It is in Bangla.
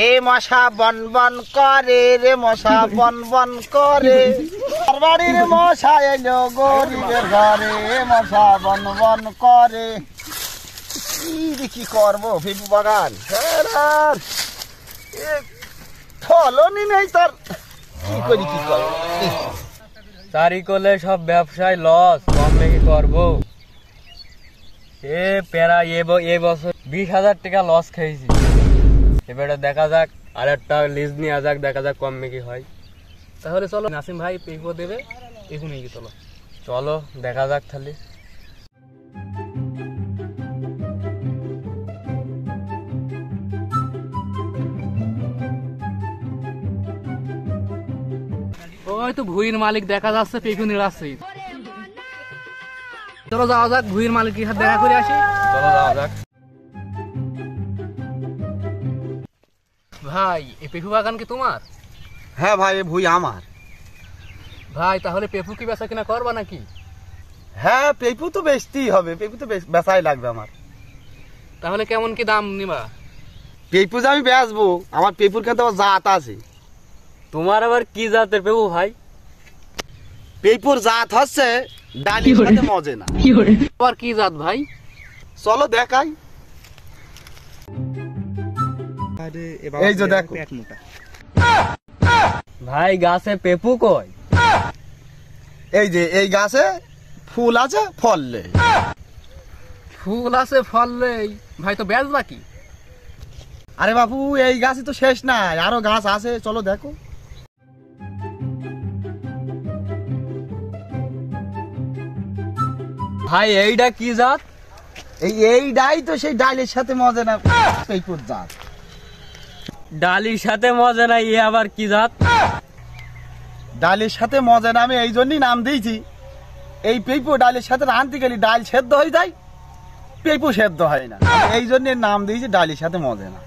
এ মশা বন বন করে রে, মশা বন বন করে, বাড়ির মশা এলো গরিবের ঘরে, মশা বন বন করে। কি করবো পেঁপু বাগান ফলনই নেই তার, কি করি কি করবো। তারি করলে সব ব্যবসায় লস, কম নাকি করবো। এ প্যারা এ বছর 20,000 টাকা লস খেয়েছি। এবারে দেখা যাক, আর একটা লিজ নিয়ে যাক, দেখা যাক কম নাকি হয়। তাহলে চলো নাসিম ভাই পেঁপো দেবে, পেঁপো নিয়ে চলো। চলো দেখা যাক তাহলে। ওই তো ভুঁইয়ের মালিক দেখা যাচ্ছে, পেঁপো নিয়ে আসছে। চলো যাওয়া যাক, ভুঁইয়ের মালিকের সাথে দেখা করে আসি। চলো যাওয়া যাক। ভাই এই পেঁপু বাগান কি তোমার? হ্যাঁ ভাই, ভুই আমার। ভাই তাহলে পেঁপু কি বেচা কিনা করবা নাকি? হ্যাঁ পেঁপু তো বেচতেই হবে, পেঁপু তো বেচাই লাগবে আমার। তাহলে কেমন কি দাম নিবা? পেঁপু যে আমি বেচবো, আমার পেঁপুর কিন্তু আবার জাত আছে। তোমার আবার কি জাতের পেঁপু ভাই? পেঁপুর জাত হচ্ছে ডালির সাথে মজে না। আবার কি জাত ভাই? চলো দেখাই। এই যে দেখো ভাই গাছে পেঁপু কই? এই যে এই গাছে ফুল আছে, ফল নেই। ফুল আছে ফল নেই, ভাই তো বেচবা কি? আরে বাপু, এই গাছই তো শেষ নাই, আরো গাছ আছে, চলো দেখো। ভাই এইটা কি জাত? এইটাই তো সেই ডালের সাথে মজে না পেঁপুর জাত। ডালির সাথে মজা নাই, এ আবার কি জাত? ডালের সাথে মজা না, আমি এই জন্যই নাম দিয়েছি। এই পেঁপু ডালের সাথে রাঁধতে গেলে ডাল সেদ্ধ হয়ে যায়, পেঁপু সেদ্ধ হয় না, এই জন্য নাম দিয়েছি ডালের সাথে মজে না।